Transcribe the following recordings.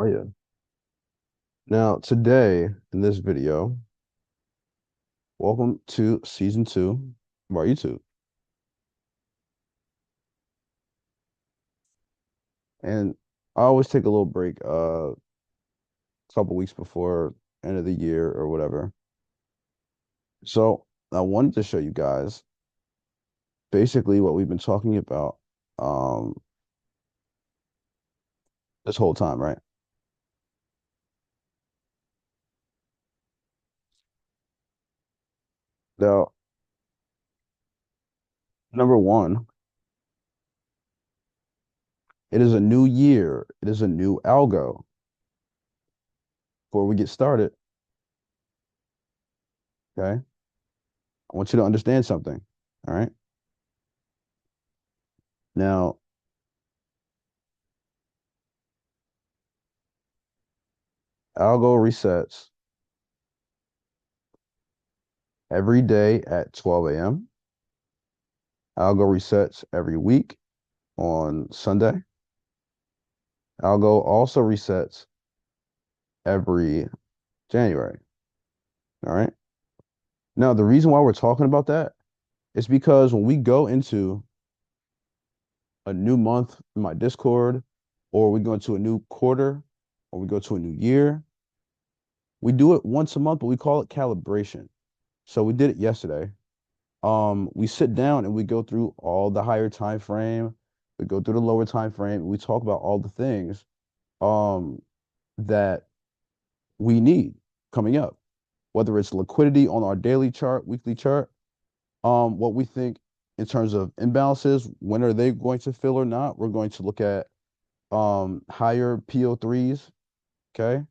Oh yeah. Now, today in this video, welcome to season 2 of our YouTube. And I always take a little break a couple weeks before end of the year or whatever. So I wanted to show you guys basically what we've been talking about um this whole time, right? Now, number one, it is a new year. It is a new algo. Before we get started, okay? I want you to understand something. All right. Now, algo resets every day at 12 a.m. Algo resets every week on Sunday. Algo also resets every January. All right. Now, the reason why we're talking about that is because when we go into a new month in my Discord, or we go into a new quarter, or we go to a new year, we do it once a month, but we call it calibration. So we did it yesterday. We sit down and we go through all the higher time frame, we go through the lower time frame, and we talk about all the things um that we need coming up, whether it's liquidity on our daily chart, weekly chart, what we think in terms of imbalances, when are they going to fill or not. We're going to look at higher PO3s. Okay.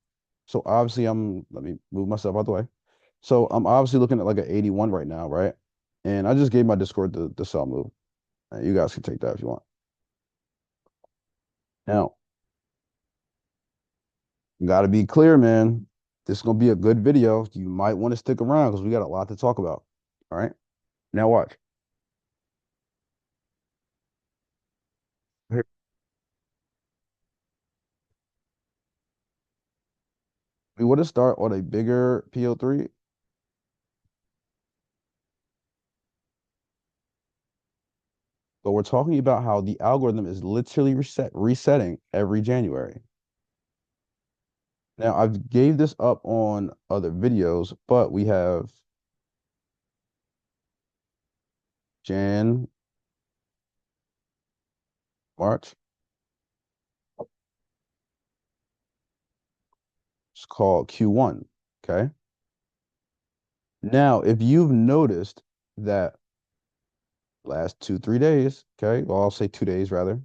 So obviously let me move myself out the way. So I'm obviously looking at like an 81 right now, right? And I just gave my Discord the sell move. You guys can take that if you want. Now, gotta be clear, man. This is gonna be a good video. You might want to stick around because we got a lot to talk about. All right. Now watch. Here, we want to start on a bigger PO3, but we're talking about how the algorithm is literally resetting every January. Now, I've gave this up on other videos, but we have Jan, March. It's called Q1. Okay. Now, if you've noticed that last 2, 3 days, okay, well, I'll say 2 days rather,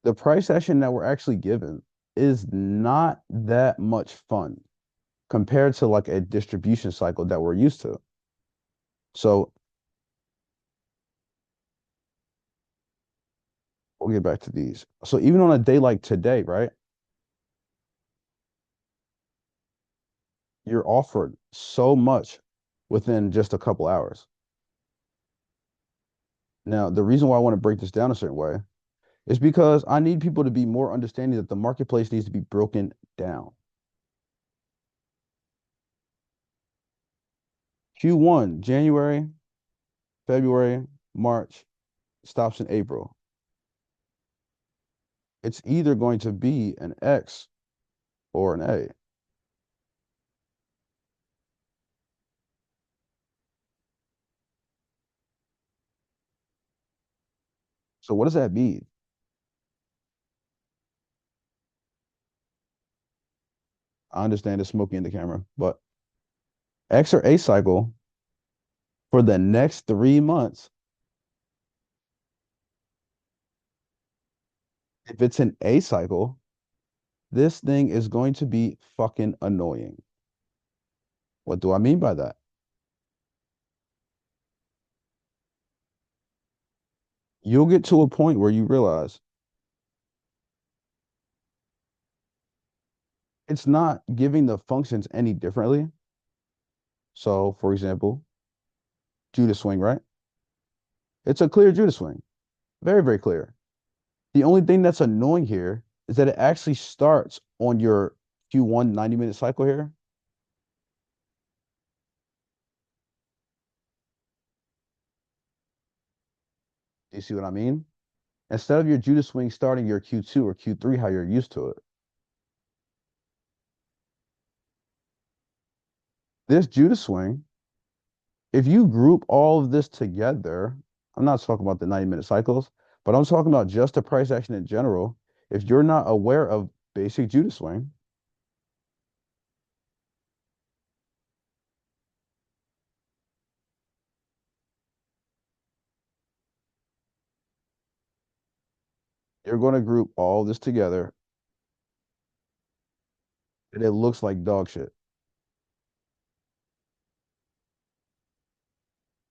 the price action that we're actually given is not that much fun compared to like a distribution cycle that we're used to. So we'll get back to these. So even on a day like today, right, you're offered so much within just a couple hours. Now, the reason why I want to break this down a certain way is because I need people to be more understanding that the marketplace needs to be broken down. Q1, January, February, March, stops in April. It's either going to be an X or an A. So what does that mean? I understand it's smoky in the camera, but X or A cycle for the next 3 months, if it's an A cycle, this thing is going to be fucking annoying. What do I mean by that? You'll get to a point where you realize it's not giving the functions any differently. So, for example, Judas swing, right? It's a clear Judas swing. Very, very clear. The only thing that's annoying here is that it actually starts on your Q1 90-minute cycle here. Do you see what I mean? Instead of your Judas swing starting your Q2 or Q3, how you're used to it. This Judas swing, if you group all of this together, I'm not talking about the 90-minute cycles, but I'm talking about just the price action in general. If you're not aware of basic Judas swing, you're going to group all this together and it looks like dog shit.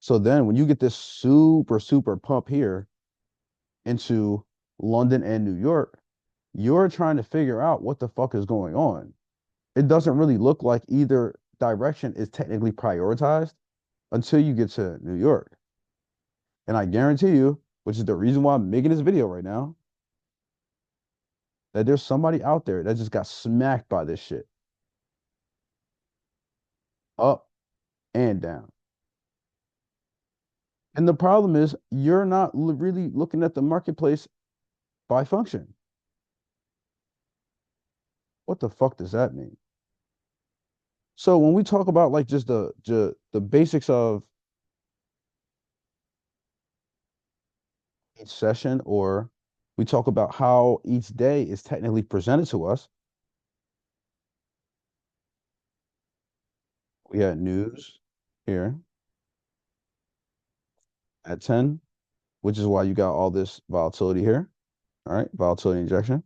So then when you get this super, super pump here into London and New York, you're trying to figure out what the fuck is going on. It doesn't really look like either direction is technically prioritized until you get to New York. And I guarantee you, which is the reason why I'm making this video right now, that there's somebody out there that just got smacked by this shit up and down. And the problem is you're not really looking at the marketplace by function. What the fuck does that mean? So when we talk about like just the basics of each session, or we talk about how each day is technically presented to us, we had news here at 10, which is why you got all this volatility here. All right, volatility injection.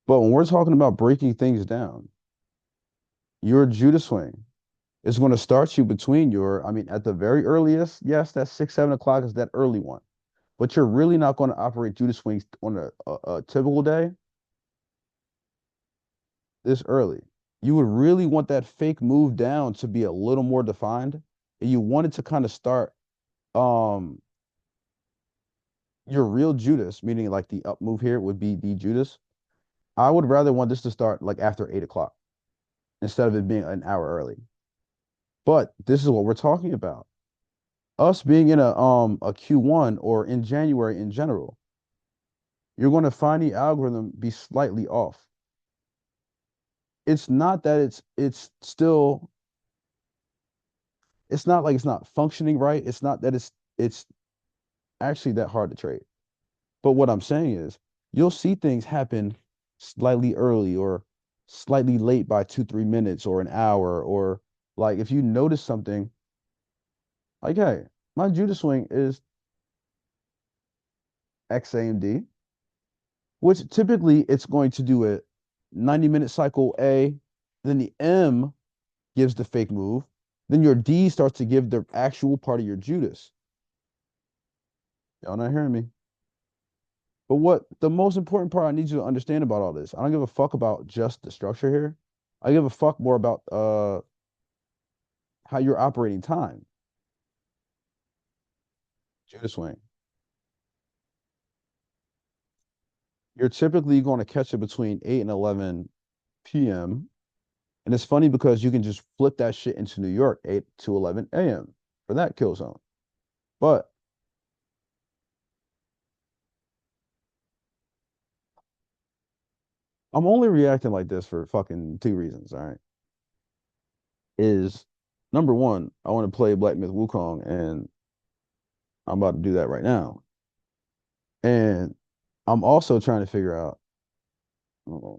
But when we're talking about breaking things down, your Judas swing is going to start you between your, I mean, at the very earliest, yes, that 6, 7 o'clock is that early one. But you're really not going to operate Judas swings on a typical day this early. You would really want that fake move down to be a little more defined. And you want it to kind of start um your real Judas, meaning like the up move here would be the Judas. I would rather want this to start like after 8 o'clock instead of it being an hour early. But this is what we're talking about. Us being in a Q1 or in January in general, you're going to find the algorithm be slightly off. It's not that it's still it's not like it's not functioning right. It's not that it's actually that hard to trade. But what I'm saying is you'll see things happen slightly early or slightly late by 2, 3 minutes or an hour, or like if you notice something like, hey, my Judas swing is XAMD, which typically it's going to do a 90-minute cycle A, then the M gives the fake move, then your D starts to give the actual part of your Judas. Y'all not hearing me? But what the most important part I need you to understand about all this, I don't give a fuck about just the structure here. I give a fuck more about how you're operating time. Judas swing. You're typically going to catch it between 8 and 11 p.m. And it's funny because you can just flip that shit into New York, 8 to 11 a.m. for that kill zone. But I'm only reacting like this for fucking two reasons, all right? Is number one, I want to play Black Myth Wukong, and I'm about to do that right now. And I'm also trying to figure out uh,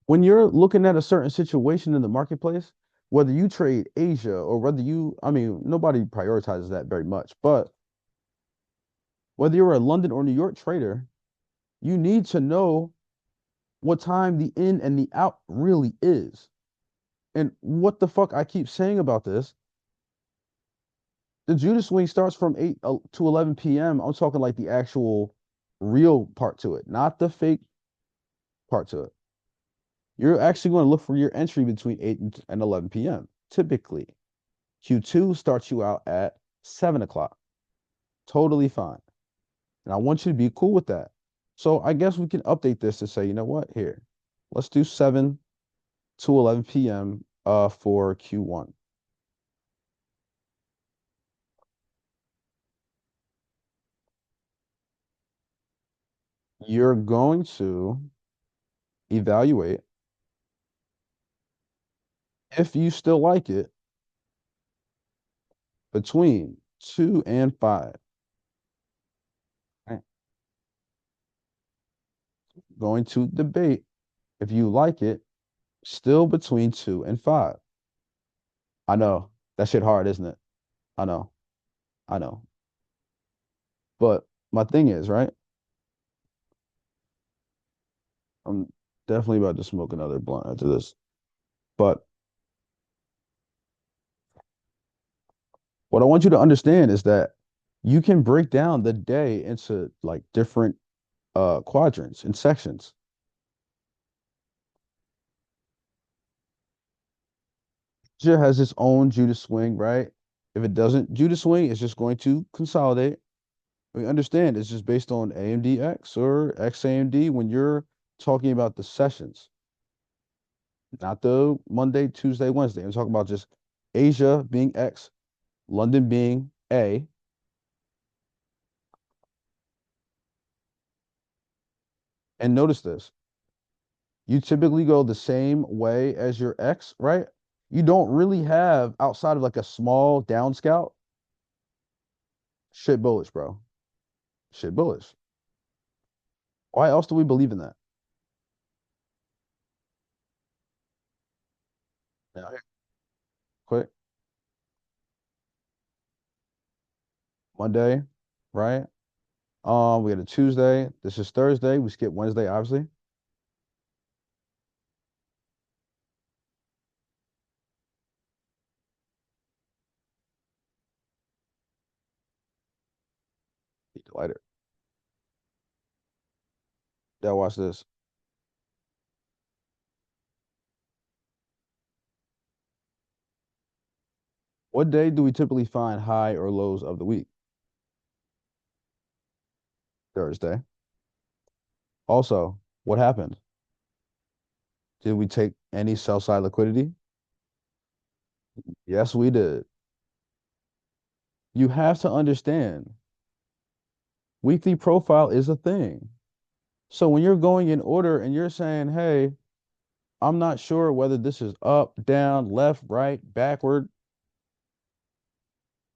when you're looking at a certain situation in the marketplace, whether you trade Asia or whether you, I mean, nobody prioritizes that very much, but whether you're a London or New York trader, you need to know what time the in and the out really is. And what the fuck I keep saying about this, the Judas swing starts from 8 to 11 p.m. I'm talking like the actual real part to it, not the fake part to it. You're actually going to look for your entry between 8 and 11 p.m. typically. Q2 starts you out at 7 o'clock. Totally fine. And I want you to be cool with that. So I guess we can update this to say, you know what? Here, let's do 7 to 11 p.m. For Q1. You're going to evaluate if you still like it between 2 and 5. Right? Going to debate if you like it still between 2 and 5. I know that shit hard, isn't it? I know. I know. But my thing is, right? I'm definitely about to smoke another blunt after this. But what I want you to understand is that you can break down the day into like different quadrants and sections. Asia has its own Judas swing, right? If it doesn't Judas swing, it's just going to consolidate. We understand it's just based on AMDX or XAMD when you're talking about the sessions, not the Monday, Tuesday, Wednesday. I'm talking about just Asia being X, London being A. And notice this, you typically go the same way as your X, right? You don't really have outside of like a small down scout, shit bullish, bro. Shit bullish. Why else do we believe in that? Now, here, quick, Monday, right? We got a Tuesday. This is Thursday. We skip Wednesday, obviously. Need the lighter. Now watch this. What day do we typically find high or lows of the week? Thursday. Also, what happened? Did we take any sell side liquidity? Yes, we did. You have to understand, weekly profile is a thing. So when you're going in order and you're saying, hey, I'm not sure whether this is up, down, left, right, backward,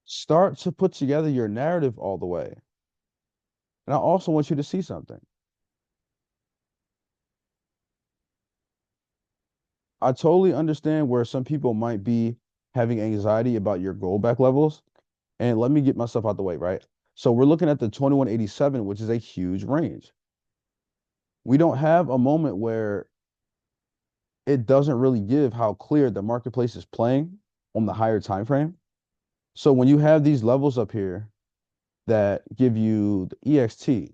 start to put together your narrative all the way. And I also want you to see something. I totally understand where some people might be having anxiety about your goal back levels. And let me get myself out the way, right? So we're looking at the 2187, which is a huge range. We don't have a moment where it doesn't really give how clear the marketplace is playing on the higher time frame. So when you have these levels up here that give you the EXT,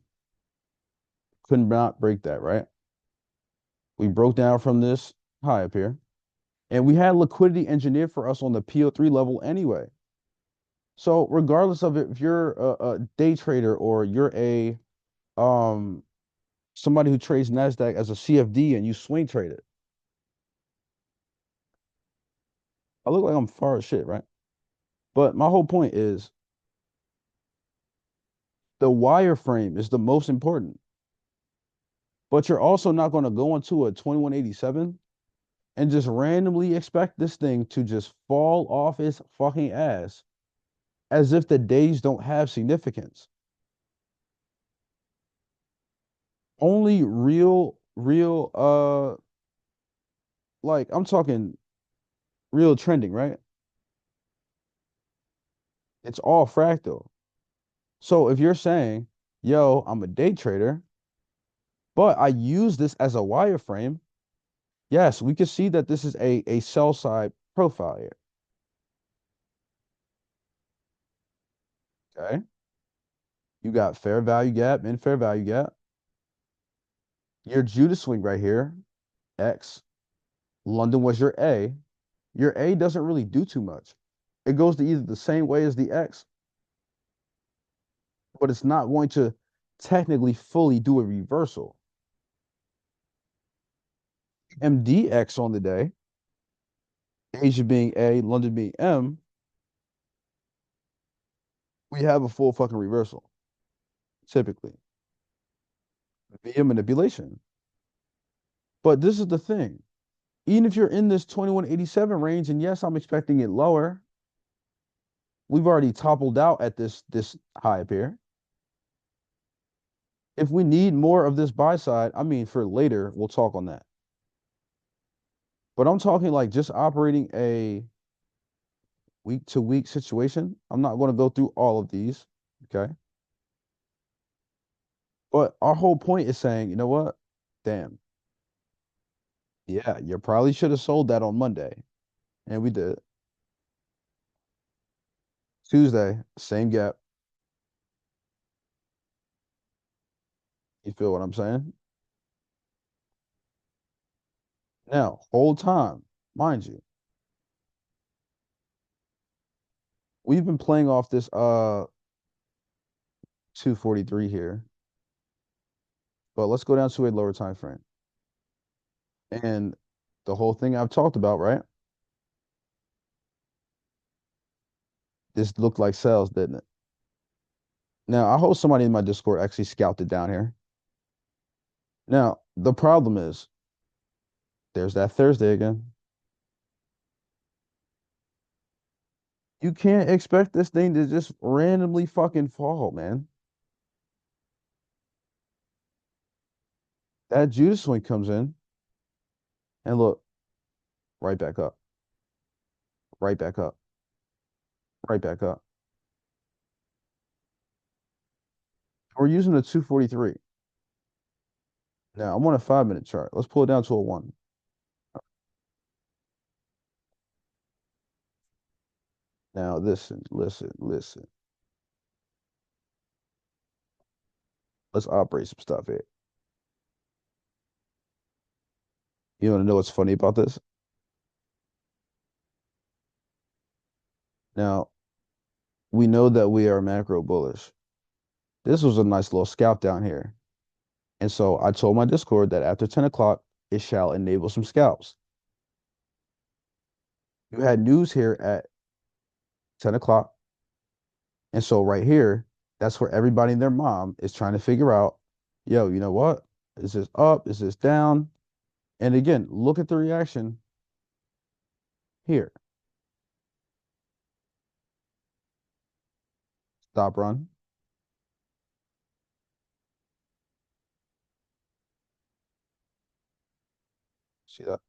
could not break that, right? We broke down from this high up here, and we had liquidity engineered for us on the PO3 level anyway. So regardless of if you're a day trader or you're a um somebody who trades Nasdaq as a CFD and you swing trade it, I look like I'm far as shit, right? But my whole point is the wireframe is the most important. But you're also not going to go into a 2187 and just randomly expect this thing to just fall off its fucking ass as if the days don't have significance. Only like I'm talking real trending, right? It's all fractal. So if you're saying, yo, I'm a day trader, but I use this as a wireframe, yes, we can see that this is a sell side profile here. Okay. You got fair value gap and fair value gap. Your Judas swing right here, X. London was your A. your A doesn't really do too much. It goes to either the same way as the X, but it's not going to technically fully do a reversal. MDX on the day, Asia being A, London being M, we have a full fucking reversal, typically, via manipulation. But this is the thing. Even if you're in this 2187 range, and yes, I'm expecting it lower, we've already toppled out at this high up here. If we need more of this buy side, I mean, for later, we'll talk on that. But I'm talking like just operating a week to week situation. I'm not going to go through all of these. Okay. But our whole point is saying, you know what? Damn. Yeah, you probably should have sold that on Monday. And we did. Tuesday, same gap. You feel what I'm saying? Now, whole time, mind you, we've been playing off this 243 here. But let's go down to a lower time frame. And the whole thing I've talked about, right? This looked like sales, didn't it? Now, I hope somebody in my Discord actually scalped it down here. Now, the problem is there's that Thursday again. You can't expect this thing to just randomly fucking fall, man. That Judas swing comes in and look, right back up, right back up, right back up. We're using a 243. Now, I'm on a 5 minute chart. Let's pull it down to a one. Now, listen, listen, listen. Let's operate some stuff here. You want to know what's funny about this? Now, we know that we are macro bullish. This was a nice little scalp down here. And so I told my Discord that after 10 o'clock, it shall enable some scalps. You had news here at 10 o'clock. And so right here, that's where everybody and their mom is trying to figure out, yo, you know what? Is this up? Is this down? And again, look at the reaction here. Stop run. See that?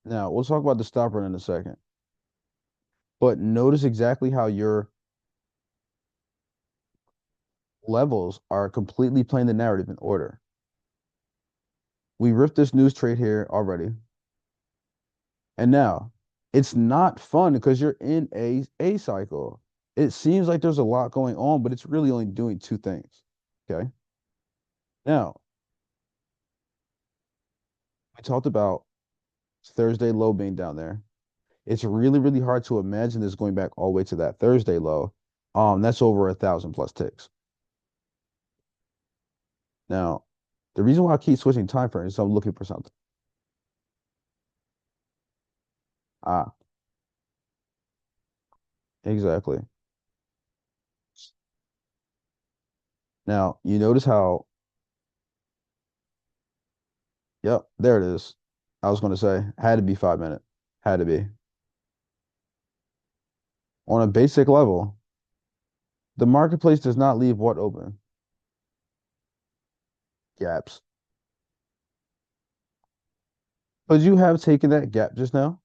Now, we'll talk about the stop run in a second. But notice exactly how your levels are completely playing the narrative in order. We ripped this news trade here already. And now it's not fun because you're in a cycle. It seems like there's a lot going on, but it's really only doing two things. Okay. Now, I talked about Thursday low being down there. It's really, really hard to imagine this going back all the way to that Thursday low. That's over 1,000 plus ticks. Now, the reason why I keep switching time frames is I'm looking for something. Ah, exactly. Now, you notice how, yep, there it is. I was going to say, had to be 5 minute. Had to be. On a basic level, the marketplace does not leave what open? Gaps. Could you have taken that gap just now?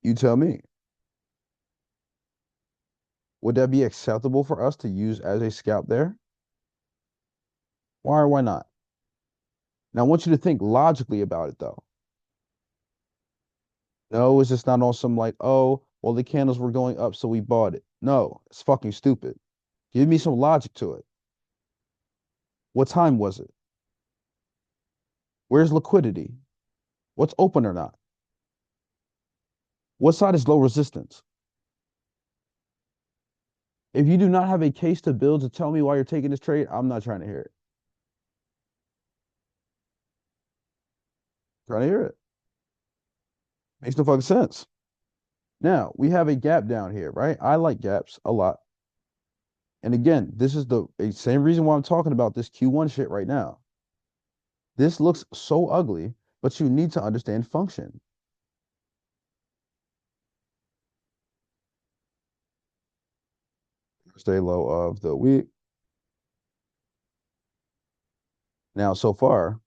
You tell me. Would that be acceptable for us to use as a scalp there? Why or why not? Now, I want you to think logically about it, though. No, it's just not on some like, oh, well, the candles were going up, so we bought it. No, it's fucking stupid. Give me some logic to it. What time was it? Where's liquidity? What's open or not? What side is low resistance? If you do not have a case to build to tell me why you're taking this trade, I'm not trying to hear it. Trying to hear it. Makes no fucking sense. Now we have a gap down here, right? I like gaps a lot. And again, this is the same reason why I'm talking about this Q1 shit right now. This looks so ugly, but you need to understand function. Stay low of the week. Now, so far,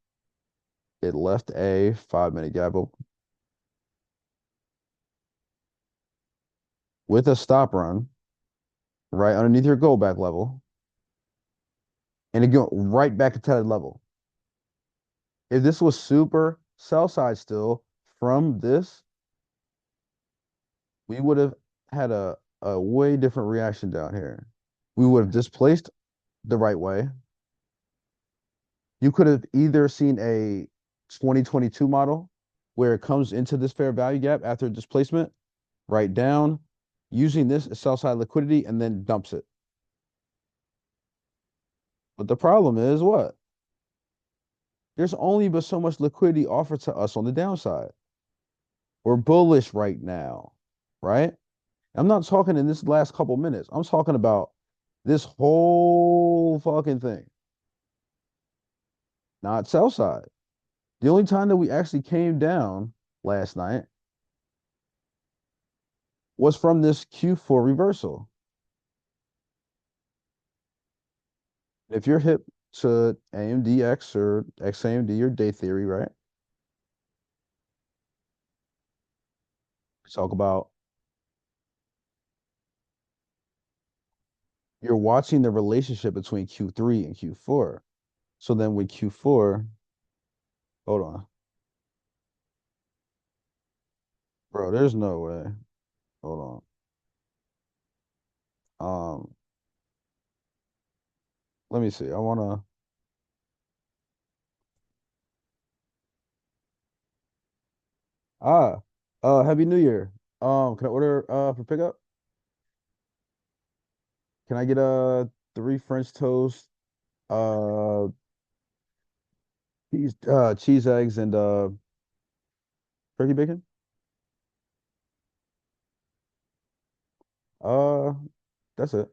it left a 5-minute gap open with a stop run right underneath your go back level, and it go right back to that level. If this was super sell side still from this, we would have had a way different reaction down here. We would have displaced the right way. You could have either seen a 2022 model where it comes into this fair value gap after displacement, right down, using this as sell side liquidity, and then dumps it. But the problem is what? There's only but so much liquidity offered to us on the downside. We're bullish right now, right? I'm not talking in this last couple minutes. I'm talking about this whole fucking thing, not sell side. The only time that we actually came down last night was from this Q4 reversal. If you're hip to AMDX or XAMD or day theory, right? Talk about you're watching the relationship between Q3 and Q4. So then with Q4, hold on, bro, there's no way. Hold on. Let me see. I wanna ah Happy New Year. Can I order for pickup? Can I get 3 French toast, uh cheese eggs and turkey bacon? Uh that's it.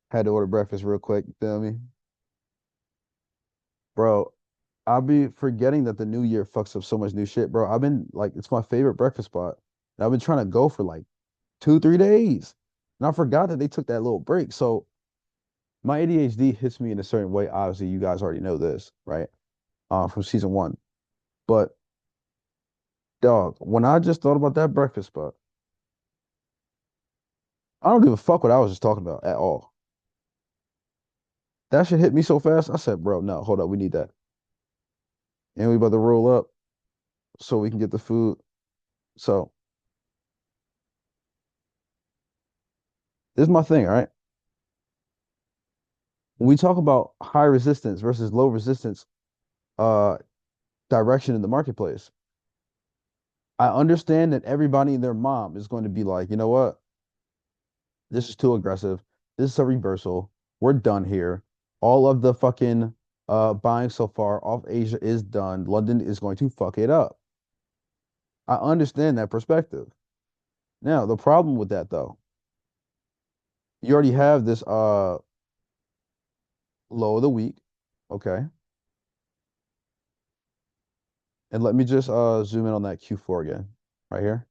Had to order breakfast real quick, you feel me? Bro, I'll be forgetting that the new year fucks up so much new shit, bro. I've been like, it's my favorite breakfast spot. And I've been trying to go for like 2, 3 days. And I forgot that they took that little break. So my ADHD hits me in a certain way. Obviously, you guys already know this, right? From season one. But dog, when I just thought about that breakfast spot, I don't give a fuck what I was just talking about at all. That shit hit me so fast. I said, bro, no, hold up, we need that. And we about to roll up so we can get the food. So this is my thing, all right? When we talk about high resistance versus low resistance uh direction in the marketplace, I understand that everybody and their mom is going to be like, you know what? This is too aggressive. This is a reversal. We're done here. All of the fucking buying so far off Asia is done. London is going to fuck it up. I understand that perspective. Now, the problem with that though, you already have this low of the week, okay? And let me just zoom in on that Q4 again, right here.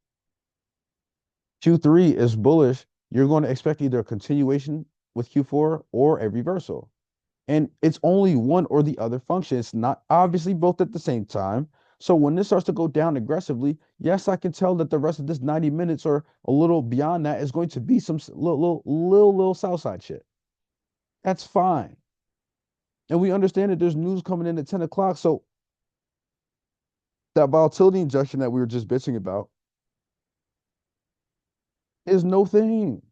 Q3 is bullish. You're going to expect either a continuation with Q4 or a reversal. And it's only one or the other function. It's not obviously both at the same time. So when this starts to go down aggressively, yes, I can tell that the rest of this 90 minutes or a little beyond that is going to be some little south side shit. That's fine. And we understand that there's news coming in at 10 o'clock. So that volatility injection that we were just bitching about is no thing.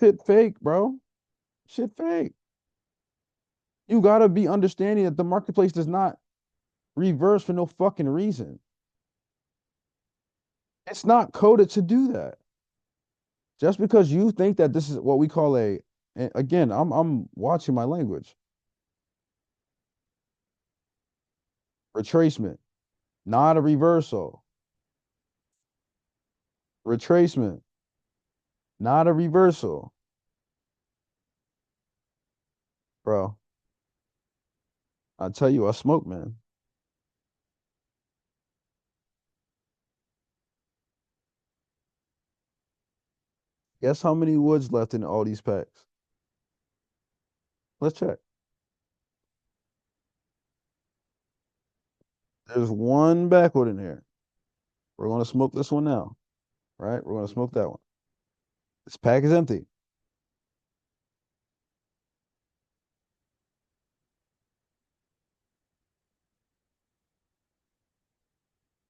Shit fake, bro. Shit fake. You gotta be understanding that the marketplace does not reverse for no fucking reason. It's not coded to do that. Just because you think that this is what we call a, and again, I'm watching my language. Retracement, not a reversal. Retracement, not a reversal. Bro, I tell you, I smoke, man. Guess how many woods left in all these packs? Let's check. There's one backwood in here. We're gonna smoke this one now, right? We're gonna smoke that one. This pack is empty.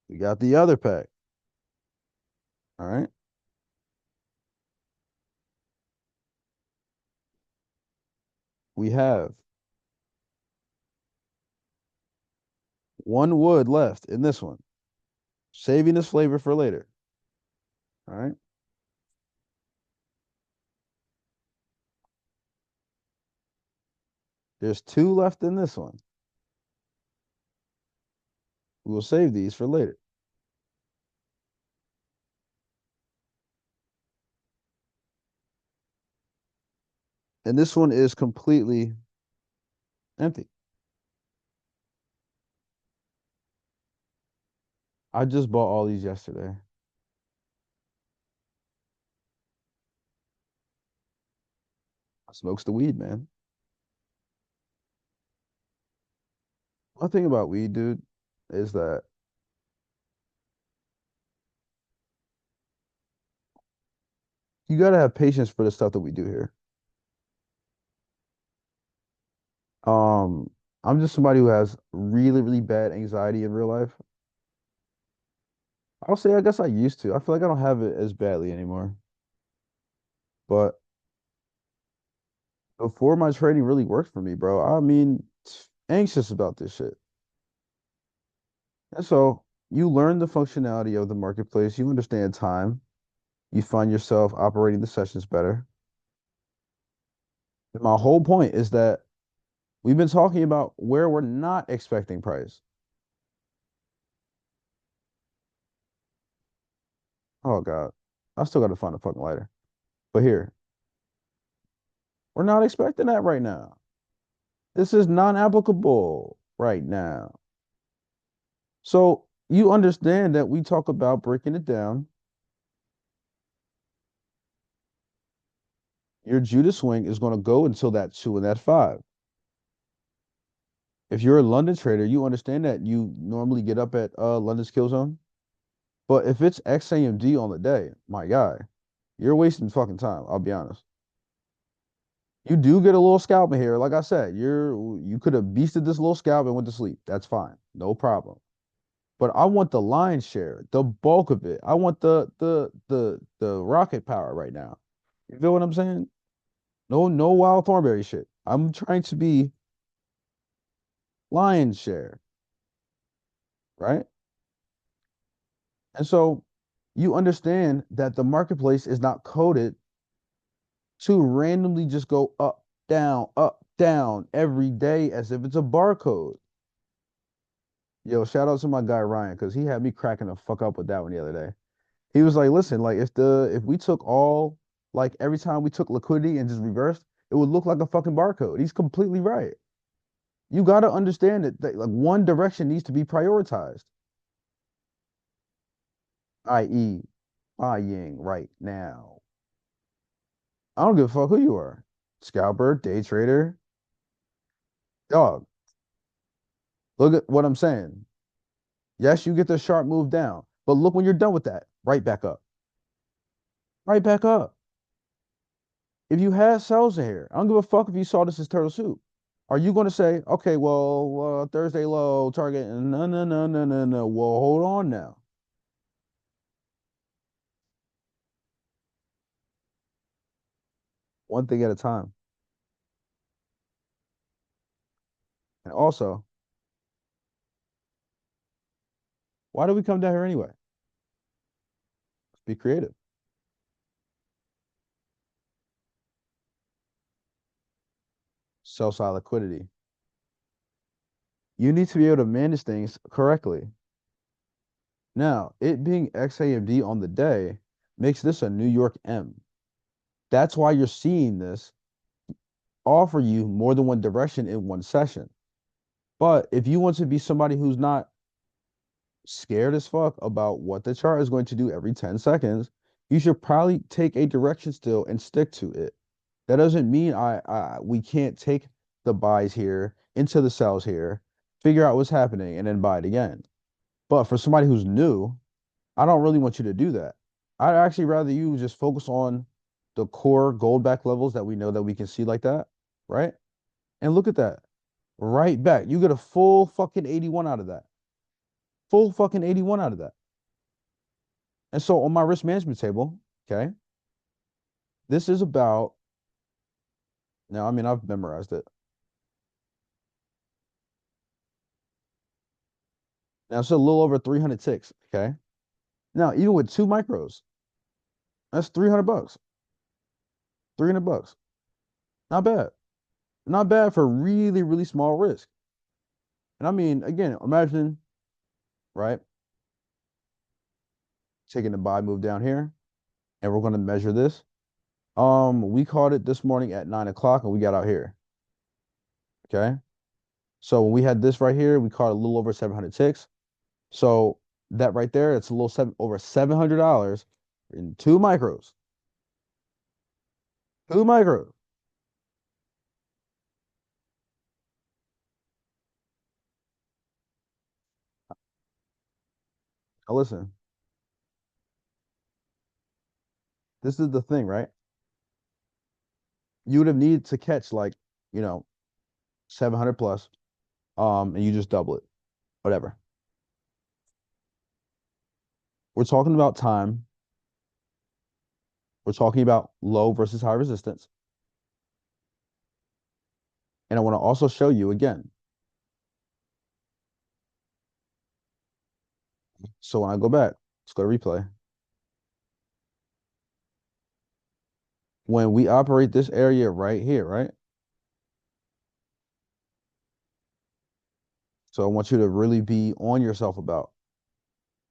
We got the other pack. All right. We have one wood left in this one. Saving this flavor for later. All right. There's two left in this one. We will save these for later. And this one is completely empty. I just bought all these yesterday. I smokes the weed, man. One thing about weed, dude, is that you gotta have patience for the stuff that we do here. Um, I'm just somebody who has really, really bad anxiety in real life. I'll say I guess I used to. I feel like I don't have it as badly anymore. But before my trading really worked for me, bro, I mean, anxious about this shit. And so you learn the functionality of the marketplace, you understand time, you find yourself operating the sessions better. And my whole point is that we've been talking about where we're not expecting price. Oh God, I still got to find a fucking lighter. But here, we're not expecting that right now. This is non-applicable right now. So you understand that we talk about breaking it down. Your Judas swing is going to go until that two and that five. If you're a London trader, you understand that you normally get up at London's kill zone. But if it's XAMD on the day, my guy, you're wasting fucking time. I'll be honest. You do get a little scalp in here. Like I said, you could have beasted this little scalp and went to sleep. That's fine. No problem. But I want the lion's share, the bulk of it. I want the rocket power right now. You feel what I'm saying? No wild Thornberry shit. I'm trying to be lion's share, right? And so you understand that the marketplace is not coded to randomly just go up, down every day as if it's a barcode. Yo, shout out to my guy Ryan, because he had me cracking the fuck up with that one the other day. He was like, listen, like if we took all like every time we took liquidity and just reversed, it would look like a fucking barcode. He's completely right. You gotta understand that like one direction needs to be prioritized, i.e. buying right now. I don't give a fuck who you are. Scalper, day trader, dog. Look at what I'm saying. Yes, you get the sharp move down, but look when you're done with that, right back up. Right back up. If you had sales in here, I don't give a fuck if you saw this as turtle soup. Are you going to say, okay, well, Thursday low target? No, no, no, no, no, no. Well, hold on now. one thing at a time. And also, why do we come down here anyway? Let's be creative. Sell side liquidity. You need to be able to manage things correctly. Now, it being XAMD on the day makes this a New York M. That's why you're seeing this offer you more than one direction in one session. But if you want to be somebody who's not scared as fuck about what the chart is going to do every 10 seconds, you should probably take a direction still and stick to it. That doesn't mean we can't take the buys here into the sells here, figure out what's happening, and then buy it again. But for somebody who's new, I don't really want you to do that. I'd actually rather you just focus on the core gold back levels that we know that we can see like that, right? And look at that. Right back. You get a full fucking 81 out of that. Full fucking 81 out of that. And so on my risk management table, okay, this is about, now, I mean, I've memorized it. Now it's a little over 300 ticks, okay? Now, even with two micros, that's 300 bucks. 300 bucks. Not bad. Not bad for really, really small risk. And I mean, again, imagine, right, taking the buy move down here, and we're going to measure this. We caught it this morning at 9 o'clock, and we got out here. Okay. So when we had this right here, we caught a little over 700 ticks. So that right there, it's a little over $700 in two micros. Two micros. Now listen, this is the thing, right? You would have needed to catch like, you know, 700 plus, and you just double it, whatever. We're talking about time. We're talking about low versus high resistance. And I want to also show you again. So when I go back, let's go to replay. When we operate this area right here, right? So I want you to really be on yourself about.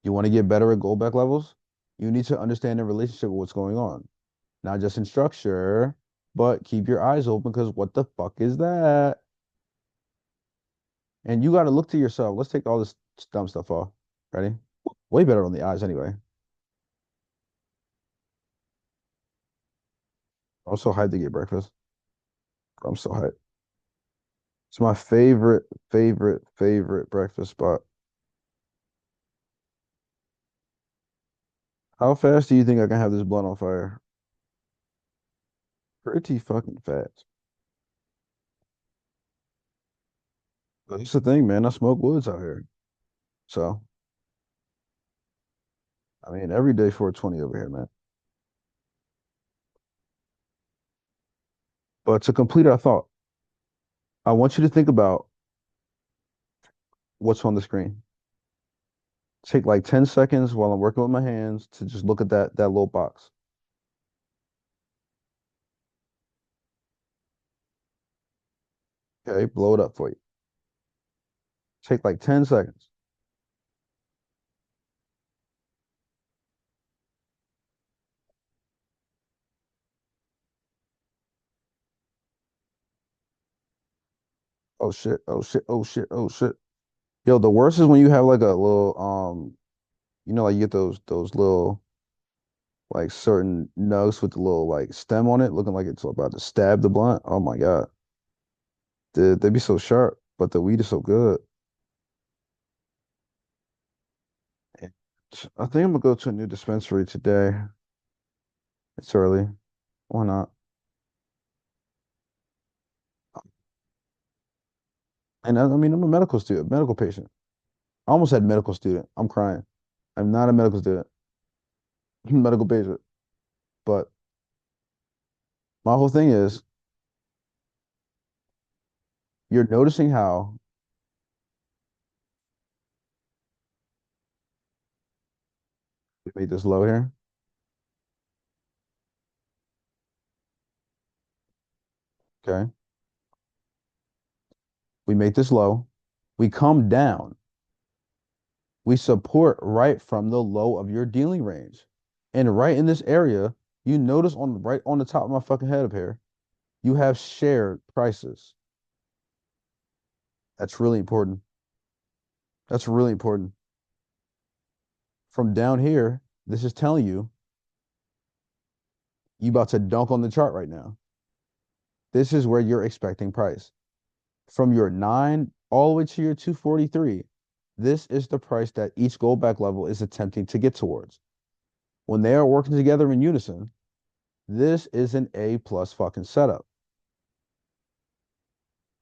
You want to get better at gold back levels? You need to understand the relationship with what's going on. Not just in structure, but keep your eyes open because what the fuck is that? And you got to look to yourself. Let's take all this dumb stuff off. Ready? Way better on the eyes anyway. I'm so hyped to get breakfast. I'm so hyped. It's my favorite, favorite, favorite breakfast spot. How fast do you think I can have this blunt on fire? Pretty fucking fast. But it's the thing, man. I smoke woods out here. So, I mean, every day 420 over here, man. But to complete our thought, I want you to think about what's on the screen. Take like 10 seconds while I'm working with my hands to just look at that little box. Okay, blow it up for you. Take like 10 seconds. Oh shit, oh shit, oh shit, oh shit. Yo, the worst is when you have like a little like you get those little like certain nugs with the little like stem on it, looking like it's about to stab the blunt. Oh my God. They be so sharp, but the weed is so good. And I think I'm gonna go to a new dispensary today. It's early. Why not? And I mean, I'm a medical student, medical patient. I almost said medical student. I'm crying. I'm not a medical student. I'm a medical patient. But My whole thing is you're noticing how we made this low here. Okay. We make this low. We come down. We support right from the low of your dealing range. And right in this area, you notice on right on the top of my fucking head up here, you have shared prices. That's really important. That's really important. From down here, this is telling you you about to dunk on the chart right now. This is where you're expecting price. From your 9 all the way to your 243, this is the price that each gold back level is attempting to get towards. When they are working together in unison, this is an A plus fucking setup.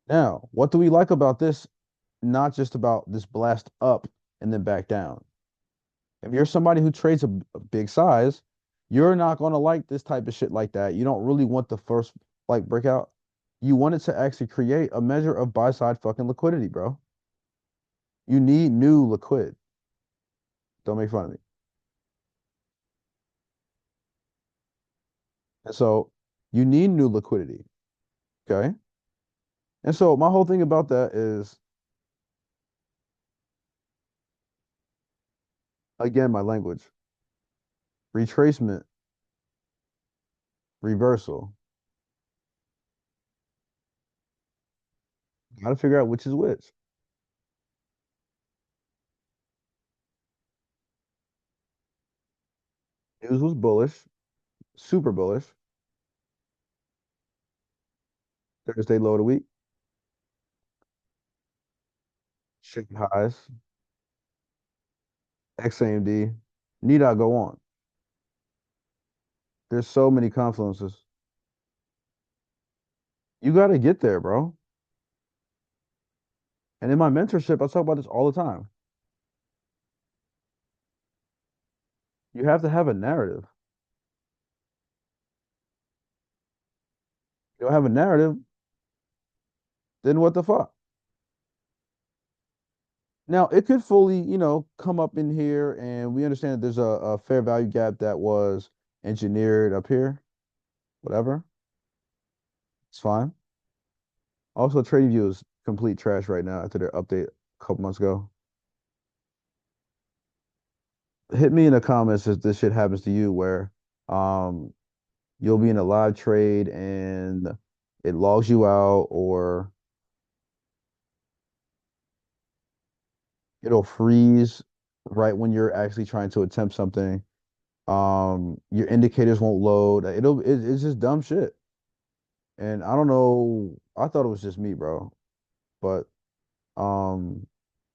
Now, what do we like about this? Not just about this blast up and then back down. If you're somebody who trades a big size, you're not going to like this type of shit like that. You don't really want the first like breakout. You want it to actually create a measure of buy side fucking liquidity, bro. You need new liquid. Don't make fun of me. And so you need new liquidity. Okay. And so my whole thing about that is, again, my language, retracement, reversal. Got to figure out which is which. News was bullish, super bullish. Thursday low of the week, shaky highs, XAMD. Need I go on? There's so many confluences. You got to get there, bro. And in my mentorship, I talk about this all the time. You have to have a narrative. You don't have a narrative, then what the fuck? Now, it could fully, come up in here, and we understand that there's a fair value gap that was engineered up here, whatever. It's fine. Also, TradingView is complete trash right now after their update a couple months ago. Hit me in the comments if this shit happens to you where um you'll be in a live trade and it logs you out, or it'll freeze right when you're actually trying to attempt something. Your indicators won't load. It's just dumb shit. And I don't know. I thought it was just me, bro. But um,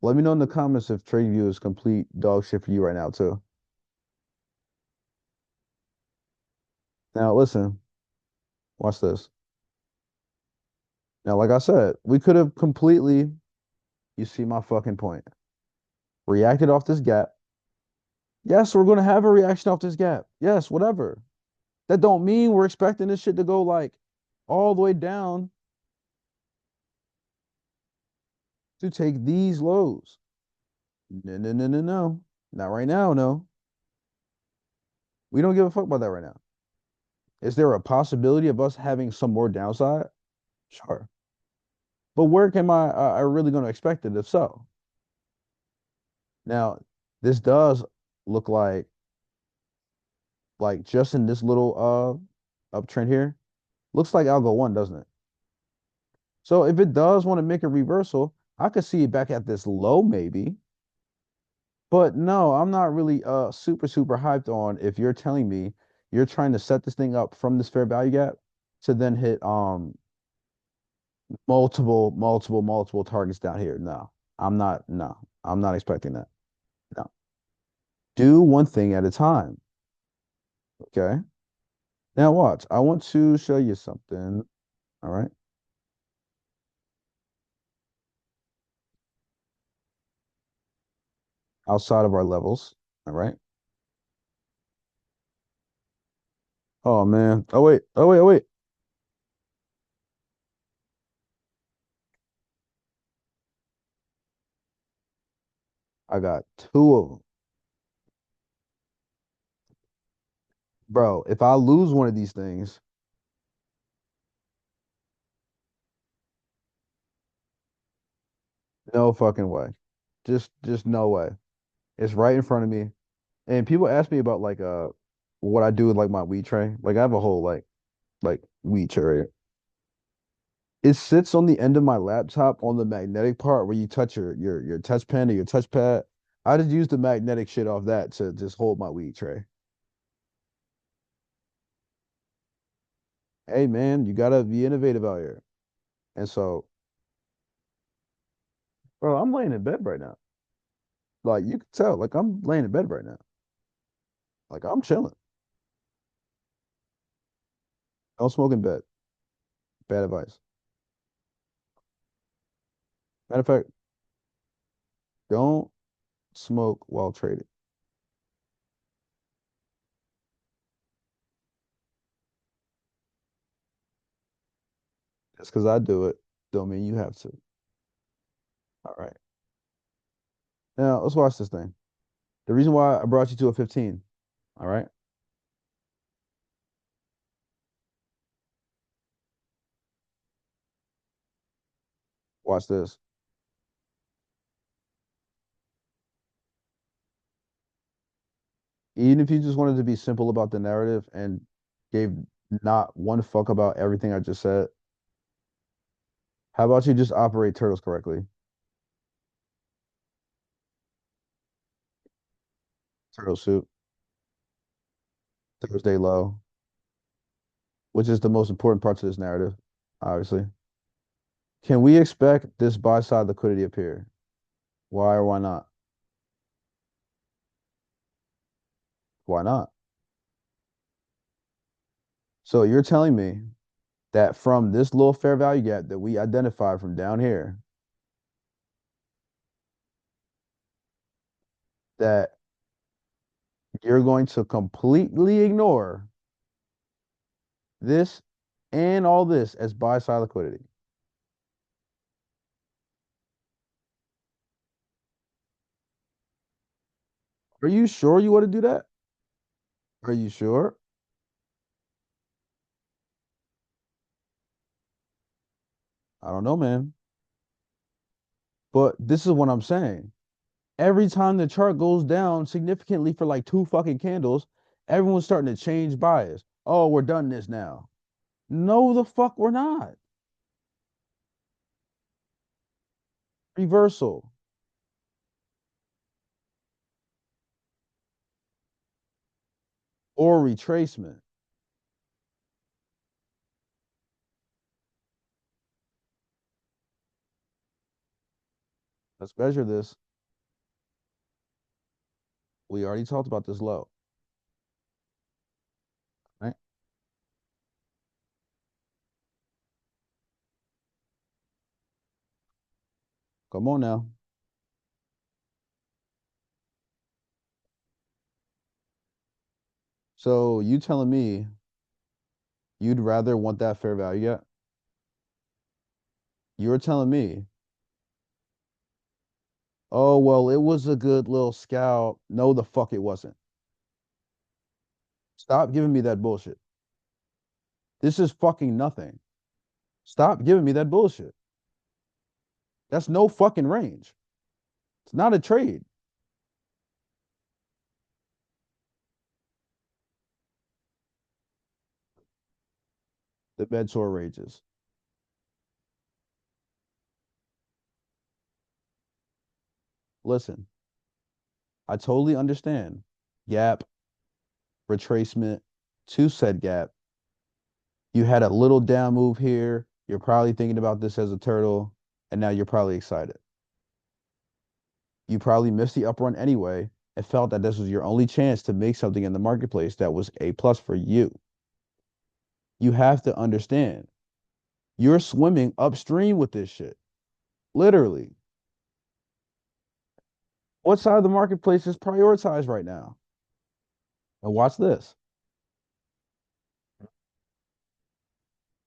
let me know in the comments if TradingView is complete dog shit for you right now too. Now listen, watch this. Now, like I said, we could have completely, you see my fucking point, reacted off this gap. Yes, we're gonna have a reaction off this gap. Yes, whatever. That don't mean we're expecting this shit to go like all the way down to take these lows. No, no, no, no, no. Not right now, no. We don't give a fuck about that right now. Is there a possibility of us having some more downside? Sure. But where can I really going to expect it if so? Now, this does look like just in this little uptrend here, looks like algo one, doesn't it? So if it does want to make a reversal, I could see it back at this low maybe. But no, I'm not really super hyped on if you're telling me you're trying to set this thing up from this fair value gap to then hit multiple targets down here. No, I'm not expecting that. No. Do one thing at a time. Okay. Now watch. I want to show you something. All right. Outside of our levels. All right. Oh man. Oh wait. Oh wait. Oh wait. I got two of them. Bro, if I lose one of these things, no fucking way. Just no way. It's right in front of me. And people ask me about like what I do with like my weed tray. Like I have a whole like weed tray. It sits on the end of my laptop on the magnetic part where you touch your touch pen or your touchpad. I just use the magnetic shit off that to just hold my weed tray. Hey man, you gotta be innovative out here. And so, bro, I'm laying in bed right now. Like you can tell, like I'm laying in bed right now. Like I'm chilling. Don't smoke in bed. Bad advice. Matter of fact, don't smoke while trading. Just because I do it, don't mean you have to. All right. Now let's watch this thing. The reason why I brought you to a 15. All right. Watch this. Even if you just wanted to be simple about the narrative and gave not one fuck about everything I just said, how about you just operate turtles correctly? Turtle soup, Thursday low, which is the most important part to this narrative, obviously. Can we expect this buy side liquidity appear? Why or why not? Why not? So you're telling me that from this little fair value gap that we identified from down here, that you're going to completely ignore this and all this as buy side liquidity. Are you sure you want to do that? Are you sure? I don't know, man. But this is what I'm saying. Every time the chart goes down significantly for like two fucking candles, everyone's starting to change bias. Oh, we're done this now. No, the fuck we're not. Reversal or retracement. Let's measure this. We already talked about this low, right? Come on now. So you telling me you'd rather want that fair value yet? You're telling me, oh, well, it was a good little scout. No, the fuck it wasn't. Stop giving me that bullshit. This is fucking nothing. Stop giving me that bullshit. That's no fucking range. It's not a trade. The mentor rages. Listen, I totally understand. Gap, retracement, to said gap. You had a little down move here. You're probably thinking about this as a turtle, and now you're probably excited. You probably missed the up run anyway and felt that this was your only chance to make something in the marketplace that was a plus for you. You have to understand, you're swimming upstream with this shit. Literally. What side of the marketplace is prioritized right now? And watch this.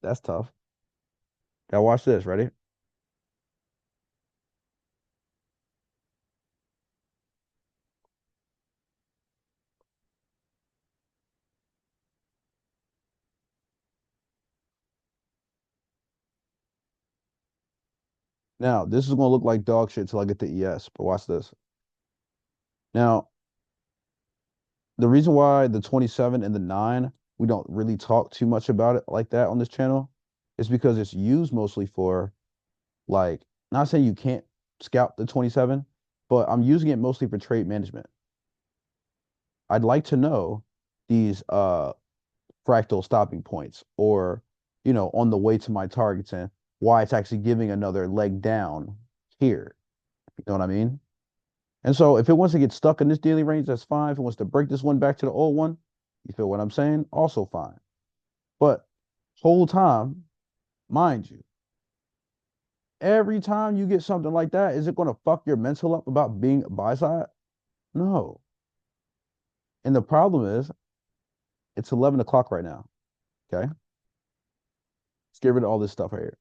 That's tough. Now watch this. Ready? Now, this is going to look like dog shit until I get to ES, but watch this. Now, the reason why the 27 and the 9, we don't really talk too much about it like that on this channel is because it's used mostly for, like, not saying you can't scalp the 27, but I'm using it mostly for trade management. I'd like to know these fractal stopping points or, on the way to my targets and why it's actually giving another leg down here. You know what I mean? And so if it wants to get stuck in this daily range, that's fine. If it wants to break this one back to the old one, you feel what I'm saying? Also fine. But whole time, mind you, every time you get something like that, is it going to fuck your mental up about being buy side? No. And the problem is, it's 11 o'clock right now. Okay. Let's get rid of all this stuff right here.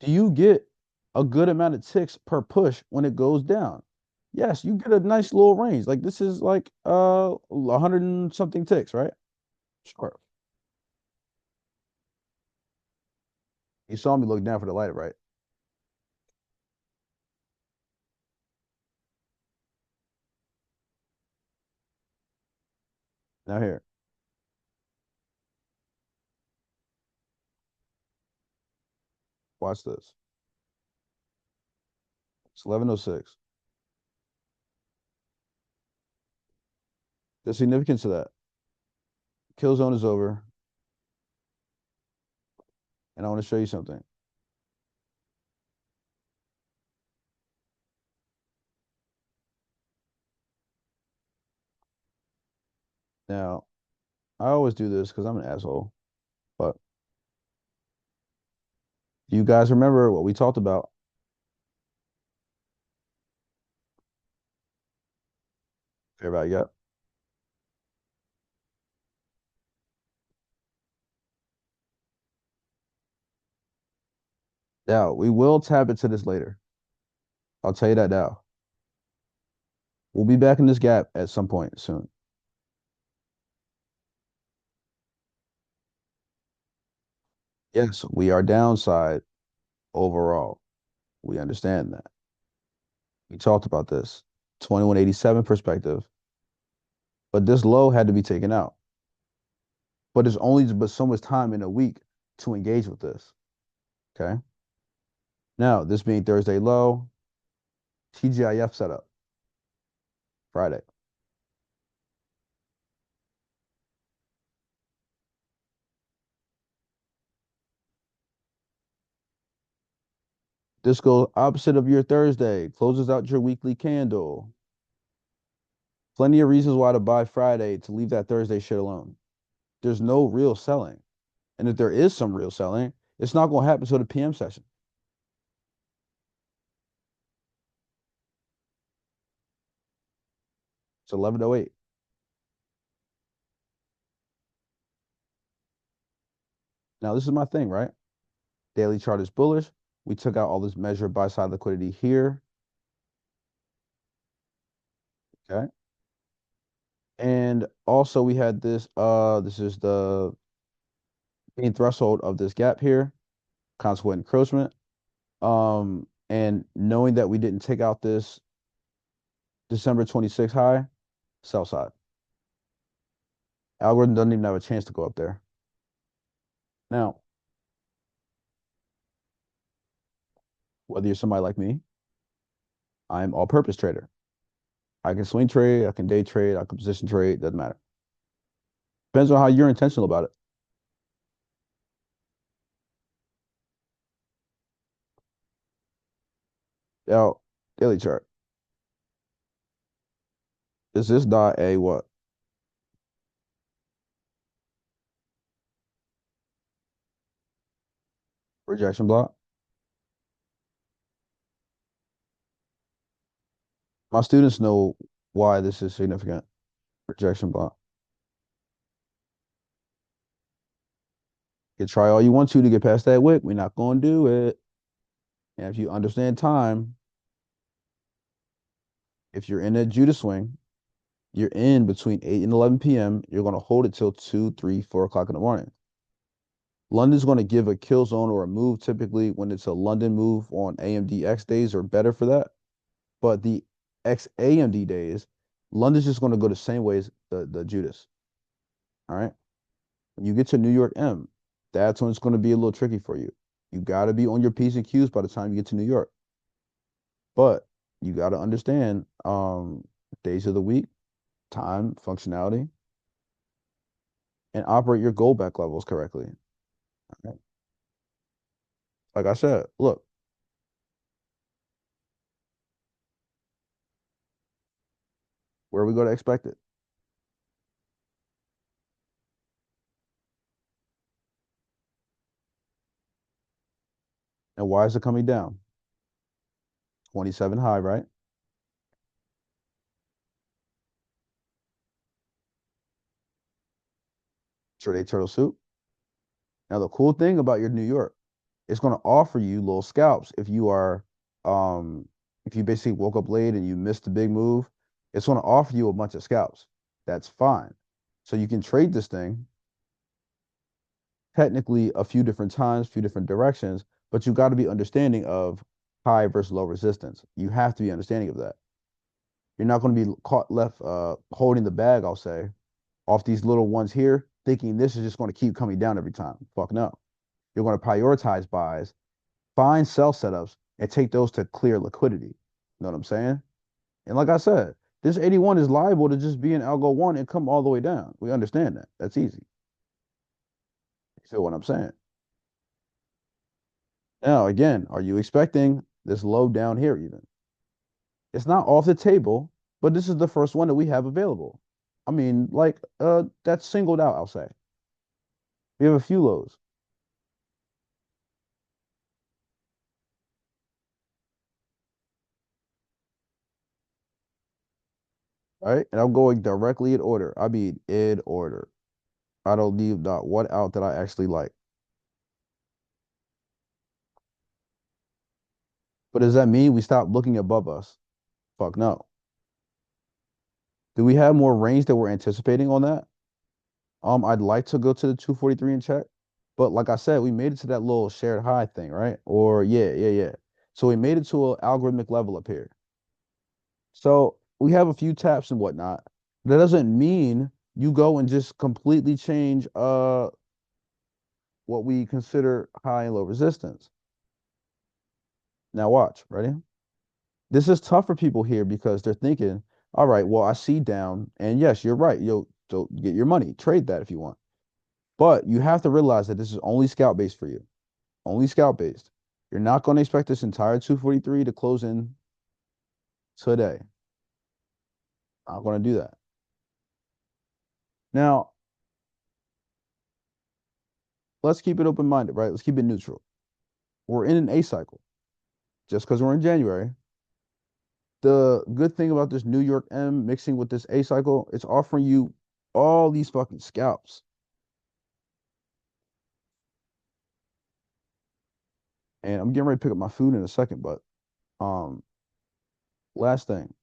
Do you get a good amount of ticks per push when it goes down? Yes, you get a nice little range. Like this is like 100 and something ticks, right? Sure. You saw me look down for the light, right? Now here, watch this. It's 11:06. The significance of that. Kill zone is over, and I want to show you something. Now, I always do this because I'm an asshole, but do you guys remember what we talked about? Fair value gap. Now, we will tap into this later. I'll tell you that now. We'll be back in this gap at some point soon. Yes, we are downside overall. We understand that. We talked about this. 2187 perspective. But this low had to be taken out. But there's only but so much time in a week to engage with this. Okay. Now, this being Thursday low, TGIF setup, Friday. This goes opposite of your Thursday, closes out your weekly candle. Plenty of reasons why to buy Friday to leave that Thursday shit alone. There's no real selling. And if there is some real selling, it's not going to happen until the PM session. It's 11:08. Now, this is my thing, right? Daily chart is bullish. We took out all this measured buy side liquidity here. Okay. And also we had this is the main threshold of this gap here, consequent encroachment. And knowing that we didn't take out this December 26th high, sell side. Algorithm doesn't even have a chance to go up there. Now, whether you're somebody like me, I'm all-purpose trader. I can swing trade, I can day trade, I can position trade, doesn't matter. Depends on how you're intentional about it. Now, daily chart. Is this not a what? Rejection block? My students know why this is significant. Rejection block. You can try all you want to get past that wick. We're not going to do it. And if you understand time, if you're in a Judah swing, you're in between 8 and 11 p.m. You're going to hold it till 2, 3, 4 o'clock in the morning. London's going to give a kill zone or a move typically when it's a London move on AMD X days or better for that. But the X AMD days, London's just going to go the same way as the Judas. All right. When you get to New York M, that's when it's going to be a little tricky for you. You got to be on your P's and Q's by the time you get to New York. But you got to understand days of the week, time, functionality, and operate your goal back levels correctly. Okay? Like I said, look, where are we going to expect it? And why is it coming down? 27 high, right? Trade turtle soup. Now, the cool thing about your New York, it's going to offer you little scalps if you are, um, if you basically woke up late and you missed the big move, it's going to offer you a bunch of scalps. That's fine. So you can trade this thing technically a few different times, a few different directions, but you got to be understanding of high versus low resistance. You have to be understanding of that. You're not going to be caught left holding the bag, I'll say, off these little ones here, thinking this is just going to keep coming down every time. Fuck no. You're going to prioritize buys, find sell setups, and take those to clear liquidity. You know what I'm saying? And like I said, this 81 is liable to just be an algo one and come all the way down. We understand that. That's easy. You feel what I'm saying? Now, again, are you expecting this low down here even? It's not off the table, but this is the first one that we have available. I mean, like, that's singled out, I'll say. We have a few lows, right? And I'm going directly in order. I mean, in order. I don't leave not one out that I actually like. But does that mean we stop looking above us? Fuck no. Do we have more range that we're anticipating on that? I'd like to go to the 243 and check, but like I said, we made it to that little shared high thing, right? Or yeah. So we made it to an algorithmic level up here. So we have a few taps and whatnot. That doesn't mean you go and just completely change what we consider high and low resistance. Now watch, ready? This is tough for people here because they're thinking, all right, well, I see down, and yes, you're right. You'll get your money, trade that if you want. But you have to realize that this is only scout based for you, only scout based. You're not going to expect this entire 243 to close in today. Not going to do that. Now, let's keep it open minded, right? Let's keep it neutral. We're in an A cycle. Just because we're in January, the good thing about this New York M mixing with this A cycle, it's offering you all these fucking scalps. And I'm getting ready to pick up my food in a second, but um, last thing.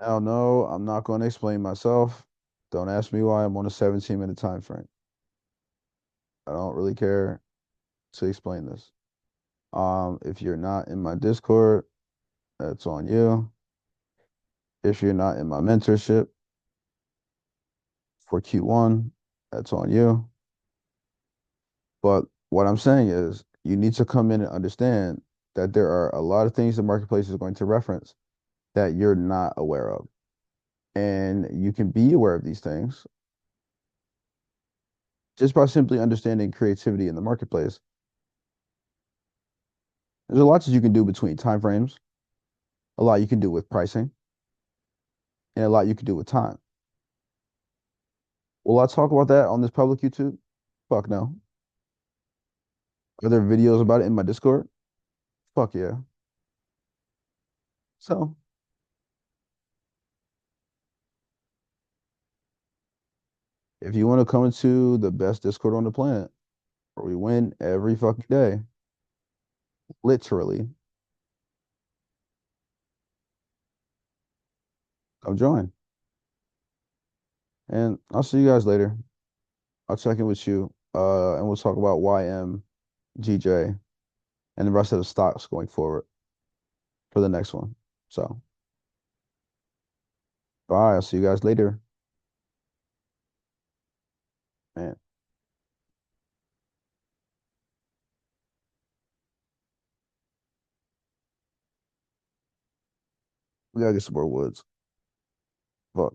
Now, no, I'm not going to explain myself. Don't ask me why I'm on a 17-minute time frame. I don't really care to explain this. If you're not in my Discord, that's on you. If you're not in my mentorship for Q1, that's on you. But what I'm saying is you need to come in and understand that there are a lot of things the marketplace is going to reference that you're not aware of. And you can be aware of these things just by simply understanding creativity in the marketplace. There's a lot that you can do between time frames, a lot you can do with pricing, and a lot you can do with time. Will I talk about that on this public YouTube? Fuck no. Are there videos about it in my Discord? Fuck yeah. So if you want to come into the best Discord on the planet, where we win every fucking day. Literally. Come join. And I'll see you guys later. I'll check in with you. And we'll talk about YM, GJ, and the rest of the stocks going forward for the next one. So, bye. I'll see you guys later. Man, we gotta get some more woods. Fuck.